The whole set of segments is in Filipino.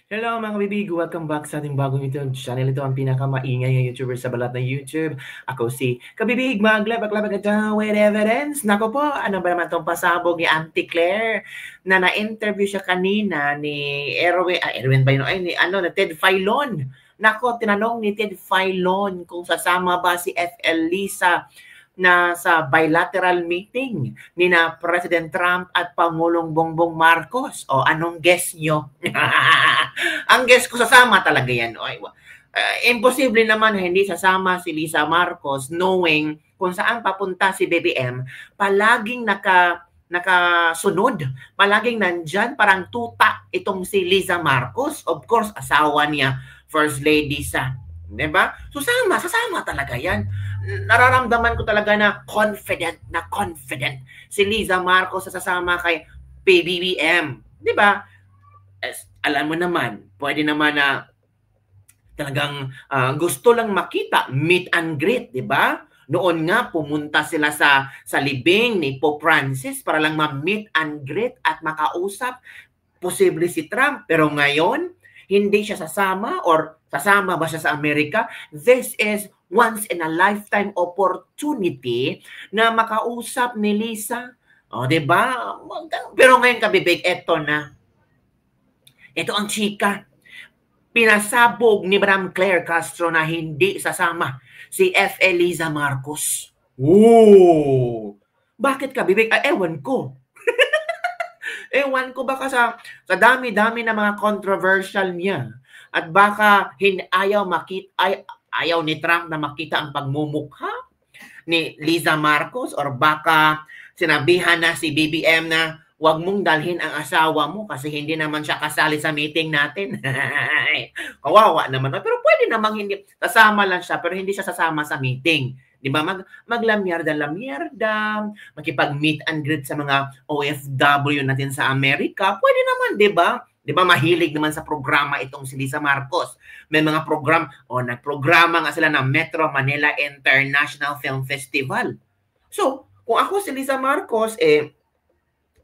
Hello mga kabibig! Welcome back sa ating bagong YouTube channel. Ito ang pinakamaingay na YouTuber sa balat ng YouTube. Ako si Kabibig, maglabak-labak ito with evidence. Nako po, ano ba naman itong pasabog ni Auntie Claire na na-interview siya kanina ni Erwin ba yun? Ay, na Ted Filon. Nako, tinanong ni Ted Filon kung sasama ba si FL Lisa na sa bilateral meeting ni na President Trump at Pangulong Bongbong Marcos. O anong guess nyo? Ang guess ko sasama talaga yan. Imposible naman hindi sasama si Lisa Marcos knowing kung saan papunta si BBM, palaging nakasunod, palaging nandyan, parang tuta itong si Lisa Marcos. Of course, asawa niya, First Lady sa, diba? Sasama talaga yan. Nararamdaman ko talaga na confident si Liza Marcos sa sasama kay PBBM. Di ba? Alam mo naman, pwede naman na talagang gusto lang makita, meet and greet, di ba? Noon nga, pumunta sila sa libing ni Pope Francis para lang ma-meet and greet at makausap posible si Trump. Pero ngayon, hindi siya sasama or sasama ba siya sa Amerika? This is once in a lifetime opportunity na makausap ni Lisa. O, di ba? Pero ngayon kabibig, eto na. Ito ang chika. Pinasabog ni Madam Claire Castro na hindi sasama si F. Eliza Marcos. Ooh! Bakit kabibig? Ewan ko. Ewan ko baka sa dami-dami na mga controversial niya at baka ayaw ni Trump na makita ang pagmumukha ni Liza Marcos or baka sinabihan na si BBM na wag mong dalhin ang asawa mo kasi hindi naman siya kasali sa meeting natin. Kawawa naman. Pero pwede namang hindi. Sasama lang siya pero hindi siya sasama sa meeting. Di ba? Maglamyarda, makipag-meet and greet sa mga OFW natin sa Amerika. Pwede naman, di ba? Di ba mahilig naman sa programa itong si Lisa Marcos. May mga nagprograma nga sila ng Metro Manila International Film Festival. So, kung ako si Lisa Marcos,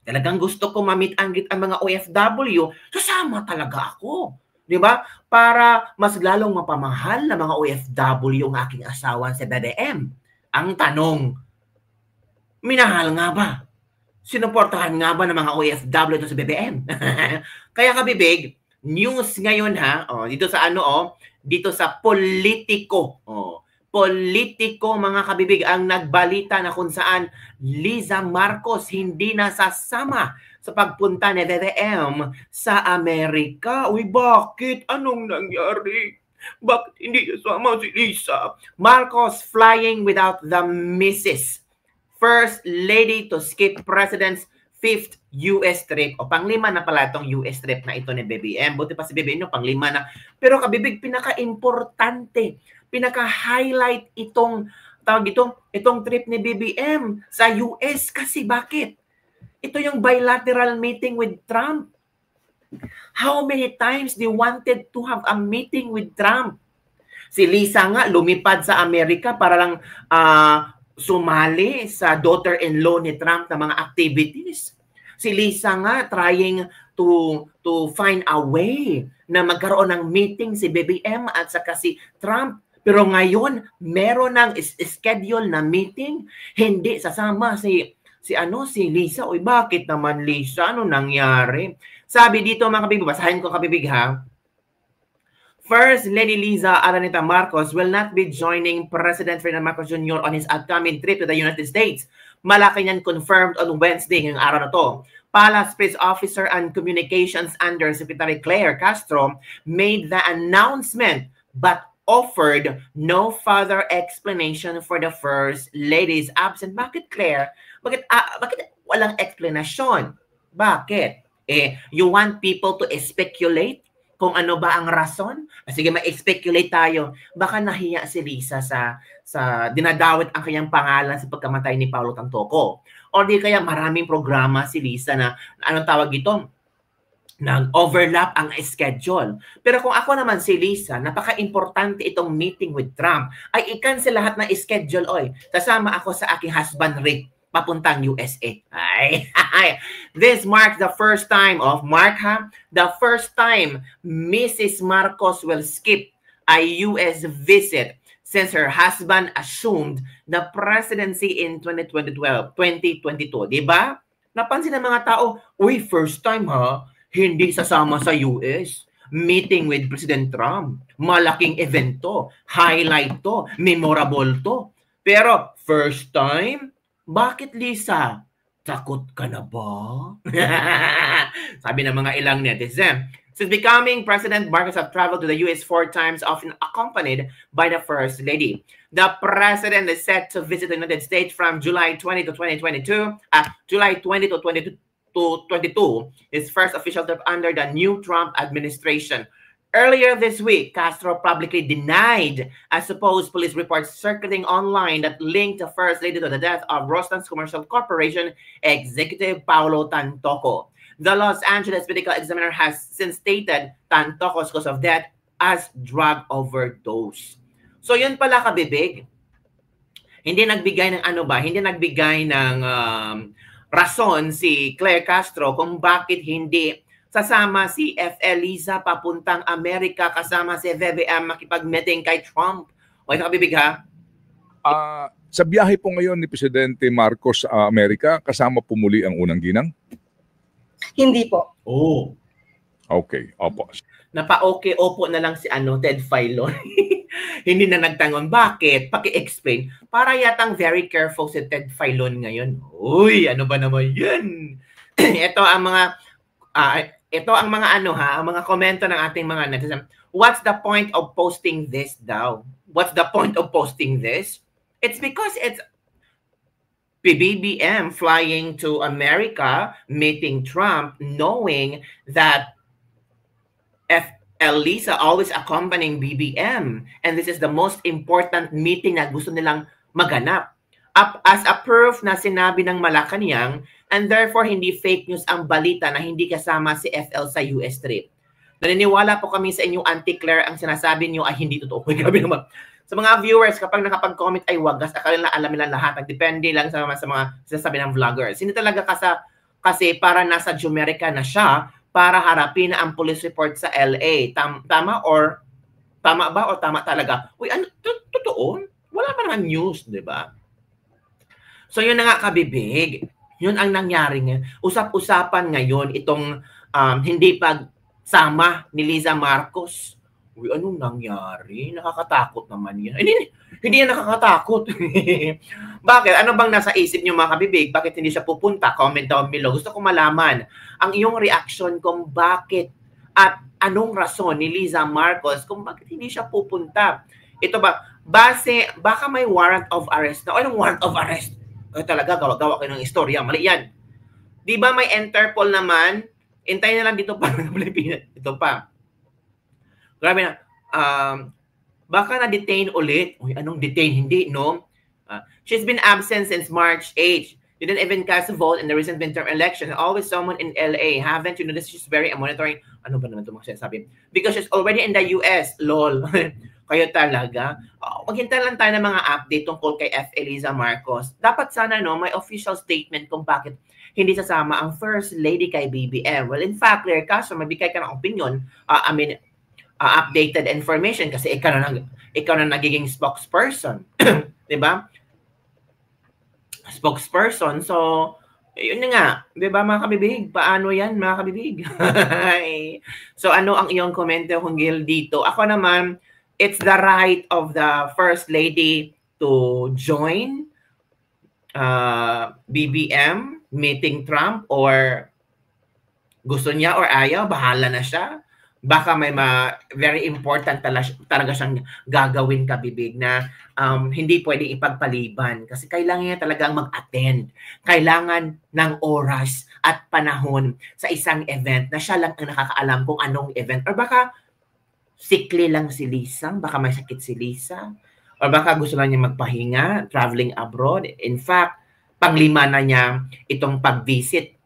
talagang gusto ko ma-meet and greet ang mga OFW, sasama talaga ako. Di ba? Para mas lalong mapamahal na mga OFW ang aking asawa sa BBM. Ang tanong, minahal nga ba? Sinuportahan nga ba ng mga OFW ito sa BBM? Kaya kabibig, news ngayon dito sa Politico. Politico mga kabibig ang nagbalita na kung saan Liza Marcos hindi na sasama sa pagpunta ni BBM sa Amerika. Uy, bakit? Anong nangyari? Bakit hindi sasama si Liza? Marcos flying without the missus. First lady to skip President's 5th US trip. O panglima na pala itong US trip na ito ni BBM. Buti pa si BBM panglima na. Pero kabibig, pinaka-importante, pinaka-highlight itong trip ni BBM sa US. Kasi bakit? Ito yung bilateral meeting with Trump. How many times they wanted to have a meeting with Trump? Si Lisa nga lumipad sa Amerika para lang sumali sa daughter-in-law ni Trump na mga activities. Si Lisa nga trying to find a way na magkaroon ng meeting si BBM at saka si Trump. Pero ngayon, meron ng schedule na meeting, hindi sasama si Lisa. Uy, bakit naman Lisa? Ano nangyari? Sabi dito mga kabibig, basahin ko kabibig ha. First Lady Liza Araneta Marcos will not be joining President Ferdinand Marcos Jr. on his upcoming trip to the United States. Malacanang confirmed on Wednesday ngayong araw na to. Palace Press Officer and Communications Undersecretary Claire Castro made the announcement but offered no further explanation for the First Lady's absence. Bakit Claire? Bakit walang explanation? Bakit? You want people to speculate kung ano ba ang rason? Sige, ma-speculate tayo. Baka nahiya si Lisa sa dinadawit ang kanyang pangalan sa pagkamatay ni Paulo Tantoco. O di kaya maraming programa si Lisa na anong tawag ito? Nag-overlap ang schedule. Pero kung ako naman si Lisa, napaka-importante itong meeting with Trump, ay i-cancel lahat ng schedule, oy. Kasama ako sa aking husband Rick. papuntang USA. This marks the first time the first time Mrs. Marcos will skip a US visit since her husband assumed the presidency in 2022. Diba? Napansin ng mga tao, uy, first time hindi sasama sa US. Meeting with President Trump. Malaking event to. Highlight to. Memorable to. Pero, first time? Bakit, Lisa? Takot ka na ba? Sabi ng mga ilang netizen. Since becoming President, Marcos have traveled to the US 4 times, often accompanied by the First Lady. The President is set to visit the United States from July 20 to 2022, July 20 to 22, his first official trip under the new Trump administration. Earlier this week, Castro publicly denied a supposed police report circulating online that linked the First Lady to the death of Rostans Commercial Corporation executive Paulo Tantoco. The Los Angeles Medical Examiner has since stated Tantoco's cause of death as drug overdose. So yun pala, kabibig. Hindi nagbigay ng hindi nagbigay ng rason si Claire Castro kung bakit hindi sasama si F.L. Liza papuntang Amerika kasama si VBM makipag-meeting kay Trump. O ito, kabibig, ha? Sa biyahe po ngayon ni Presidente Marcos sa Amerika, kasama po muli ang unang ginang? Hindi po. Oh. Okay, opo. Napa-okay, opo na lang si Ted Filon. Hindi na nagtangon. Bakit? Paki-explain. Para yatang very careful si Ted Filon ngayon. Uy, ano ba naman yun? Ito ang mga ang mga komento ng ating mga netizen. What's the point of posting this daw? What's the point of posting this? It's because it's BBM flying to America, meeting Trump, knowing that F.L. Liza always accompanying BBM. And this is the most important meeting na gusto nilang maganap. As a proof na sinabi ng Malacanang, and therefore hindi fake news ang balita na hindi kasama si FL sa US trip. Naniniwala po kami sa inyong Auntie Claire, ang sinasabi niyo ay hindi totoo. Grabe naman. Sa mga viewers, kapag nakapag-comment ay wagas, akala nila alam nila lahat. Depende lang sa mga sinasabi ng vloggers. Hindi talaga kasi para nasa Jumerica na siya para harapin ang police report sa LA. Tama ba o tama talaga? Uy, ano, totoo? Wala pa naman news, di ba? So yun na nga, kabibig. Yun ang nangyari ngayon. Usap-usapan ngayon itong hindi pagsama ni Liza Marcos. Uy, anong nangyari? Nakakatakot naman yan. Hindi yan nakakatakot. Bakit? Ano bang nasa isip niyo, mga kabibig? Bakit hindi siya pupunta? Comment down below. Gusto ko malaman ang iyong reaction kung bakit at anong rason ni Liza Marcos kung bakit hindi siya pupunta. Ito ba? Baka may warrant of arrest na. Anong warrant of arrest? Talaga, gawa kayo ng istorya. Mali yan. Di ba may Interpol naman? Intayin na lang dito pa ng Pilipinas. Ito pa. Grabe na. Baka na-detain ulit. Uy, anong detain? Hindi, no? She's been absent since March 8. Didn't even cast a vote in the recent midterm election. Always someone in LA. Haven't you noticed she's very monitoring? Ano ba naman ito mga sinasabi? Because she's already in the US. Lol. Kayo talaga. Maghintay lang tayo ng mga update tungkol kay F. Liza Marcos. Dapat sana may official statement kung bakit hindi sasama ang First Lady kay BBM. Well, in fact, Claire Castro, mabigay ka ng opinion, updated information kasi ikaw na nagiging spokesperson. Diba? Spokesperson. So, yun na nga. Diba, mga kabibig? Paano yan, mga kabibig? So, ano ang iyong komento hinggil dito? Ako naman, it's the right of the First Lady to join BBM meeting Trump, or gusto niya or ayaw, bahala na siya. Baka may very important talaga siyang gagawin, kabibig, na hindi pwede ipagpaliban kasi kailangan niya talagang mag-attend. Kailangan ng oras at panahon sa isang event na siya lang ang nakakaalam kung anong event. Or baka sickly lang si Liza, baka may sakit si Liza, o baka gusto lang niya magpahinga, traveling abroad. In fact, panglima na niya itong pag-visit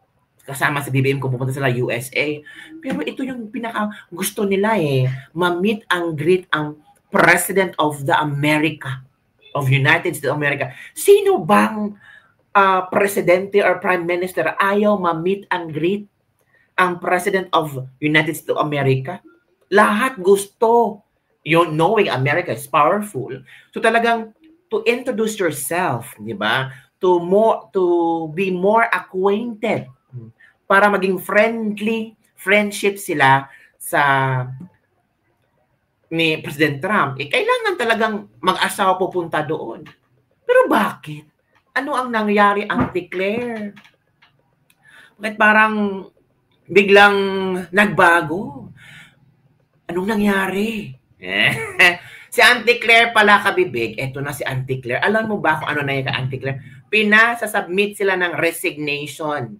kasama sa BBM kung pupunta sila USA. Pero ito yung pinaka gusto nila ma-meet ang greet ang President of the America, of United States of America. Sino bang presidente or prime minister ayaw ma-meet and greet ang President of United States of America. Lahat gusto. You knowing America is powerful. So talagang to introduce yourself, di ba? To be more acquainted para maging friendship sila sa ni President Trump. Kailangan talagang mag-asawa pupunta doon. Pero bakit? Ano ang nangyari, Auntie Claire? Bakit parang biglang nagbago? Anong nangyari? Si Auntie Claire pala, kabibig. Eto na si Auntie Claire. Alam mo ba kung ano na yung Auntie Claire? Pinasasubmit sila ng resignation.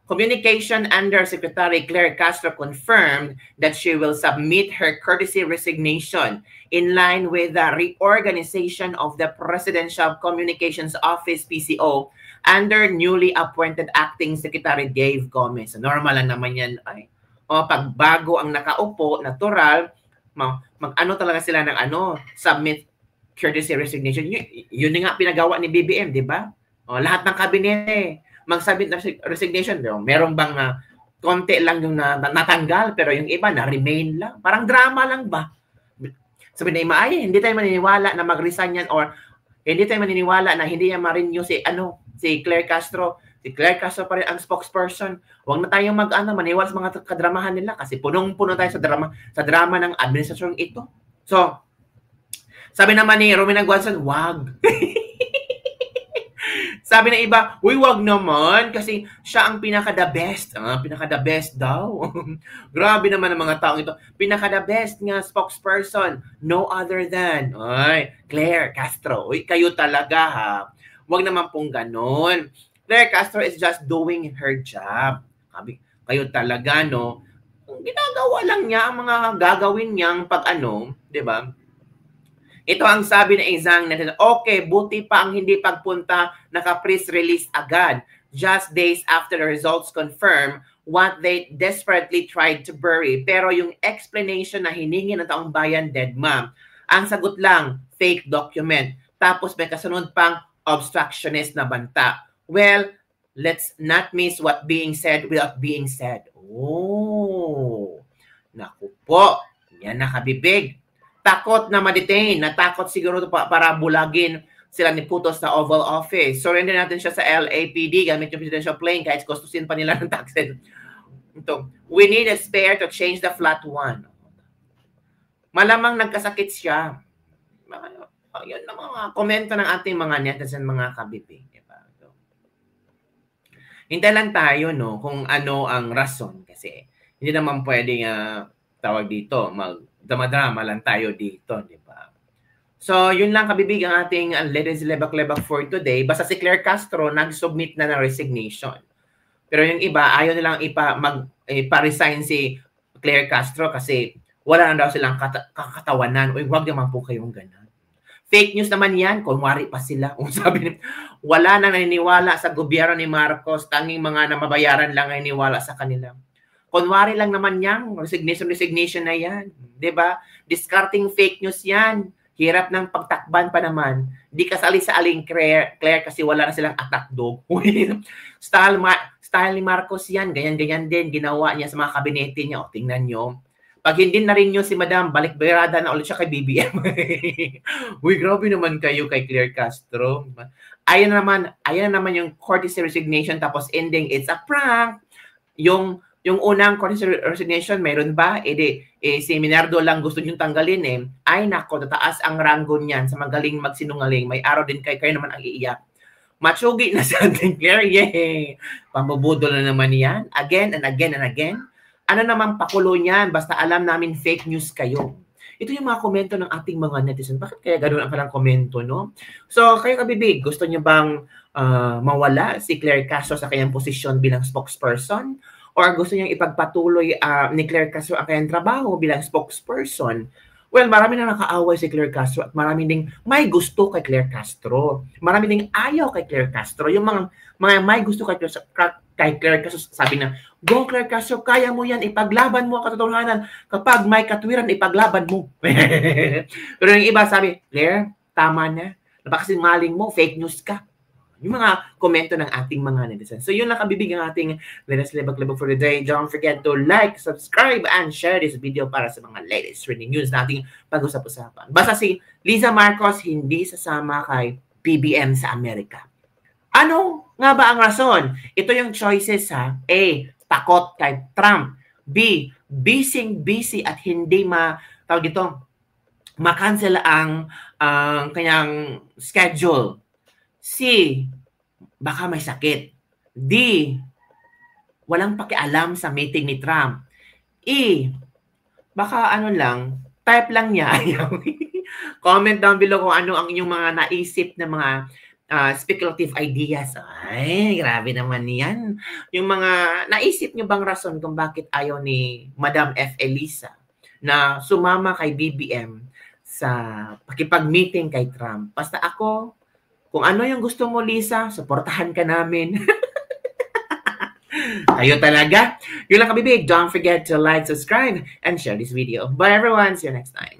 Communication Undersecretary Claire Castro confirmed that she will submit her courtesy resignation in line with the reorganization of the Presidential Communications Office, PCO, under newly appointed Acting Secretary Dave Gomez. Normal lang naman yan. Pag bago ang nakaupo, natural, mag-ano talaga sila ng submit courtesy resignation. Yun nga pinagawa ni BBM, di ba? Lahat ng kabinete, mag-submit na resignation. Meron bang konti lang yung natanggal, pero yung iba na-remain lang. Parang drama lang ba? Sabi na ima, hindi tayo maniniwala na mag-resign yan or hindi tayo maniniwala na hindi niya ma-renew si Claire Castro. Si Claire Castro pa rin ang spokesperson. Huwag na tayong maniwala sa mga kadramahan nila kasi punong-puno tayo sa drama ng administrasyong ito. So, sabi naman ni Romina Guanzon, wag. Sabi ng iba, wag naman kasi siya ang pinaka-the best. Pinaka-the best daw. Grabe naman ang mga taong ito. Pinaka-the best nga spokesperson. No other than, Claire Castro. Kayo talaga ha. Wag naman pong ganon. Claire Castro is just doing her job. Kayo talaga, no? Ginagawa lang niya ang mga gagawin niyang di ba? Ito ang sabi ng isang natin, okay, buti pa ang hindi pagpunta, naka-press release agad. Just days after the results confirm what they desperately tried to bury. Pero yung explanation na hiningi ng taong bayan, dead ma'am, ang sagot lang, fake document. Tapos may kasunod pang obstructionist na banta. Well, let's not miss what being said without being said. Oh, naku po, yan nakabibig. Takot na ma-detain, natakot siguro para bulagin sila ni Putos sa Oval Office. Surrender natin siya sa LAPD gamit yung presidential plane kahit gustusin pa nila ng taxes. Ito, we need a spare to change the flat one. Malamang nagkasakit siya. Yan ang mga komento ng ating mga netizen, mga kabibig. Hintay lang tayo, no, kung ano ang rason kasi hindi naman pwedeng tawag dito, magdrama-drama lang tayo dito, di ba? So, yun lang kabibig ang ating Ladies Lebak-Lebak for today. Basta si Claire Castro nag-submit na ng resignation. Pero yung iba, ayaw nilang ipa-resign si Claire Castro kasi wala na daw silang kakatawanan. Uy, wag naman po kayong ganun. Fake news naman yan, kunwari pa sila. Sabi niya, wala na naniniwala sa gobyerno ni Marcos, tanging mga namabayaran lang naniniwala sa kanila. Kunwari lang naman yan, resignation na yan. Diba? Discarding fake news yan. Hirap ng pagtakban pa naman. Di kasali sa aling Claire kasi wala na silang attack dog. Style ni Marcos yan, ganyan-ganyan din, ginawa niya sa mga kabinete niya. O, tingnan nyo. Pag hindi na rin nyo si Madam, balik-bayarada na ulit siya kay BBM. Uy, grabe naman kayo kay Claire Castro. Ayan naman yung courtesy resignation tapos ending, it's a prank. Yung unang courtesy resignation, mayroon ba? Si Minardo lang gusto niyong tanggalin . Ay nako, tataas ang ranggo niyan sa magaling magsinungaling. May araw din kayo naman ang iiyak. Matsugi na sa ating Claire, yay! Pambubudol na naman yan. Again and again and again. Ano naman pakulo niyan? Basta alam namin fake news kayo. Ito yung mga komento ng ating mga netizen. Bakit kaya ganoon ang kanilang komento, no? So, kayo kabibig, gusto niyo bang mawala si Claire Castro sa kanyang posisyon bilang spokesperson? Or gusto niyang ipagpatuloy ni Claire Castro ang kanyang trabaho bilang spokesperson? Well, marami na nakaaway si Claire Castro at marami ding may gusto kay Claire Castro. Marami ding ayaw kay Claire Castro. Yung mga may gusto kay Claire Castro, sabi na, go Claire Castro, kaya mo yan, ipaglaban mo ang katotohanan. Kapag may katwiran, ipaglaban mo. Pero yung iba sabi, Claire, tama na. napakasinungaling mo, fake news ka. Yung mga komento ng ating mga netizens. So yun lang kabibig ang ating latest libag-libag for the day. Don't forget to like, subscribe, and share this video para sa mga latest trending news nating pag-usap-usapan. Basta si Liza Marcos hindi sasama kay BBM sa Amerika. Ano nga ba ang rason? Ito yung choices ha. A. Takot kay Trump. B. Busy at hindi ma-cancel ang kanyang schedule. C. Baka may sakit. D. Walang pakialam sa meeting ni Trump. E. Baka type lang niya. Comment down below kung ano ang inyong mga naisip na mga speculative ideas. Ay, grabe naman yan. Yung mga naisip nyo bang rason kung bakit ayaw ni Madam F. Elisa na sumama kay BBM sa pakipag-meeting kay Trump? Basta ako, kung ano yung gusto mo, Lisa, suportahan ka namin. Kayo talaga. Yun lang kabibig. Don't forget to like, subscribe, and share this video. Bye everyone. See you next time.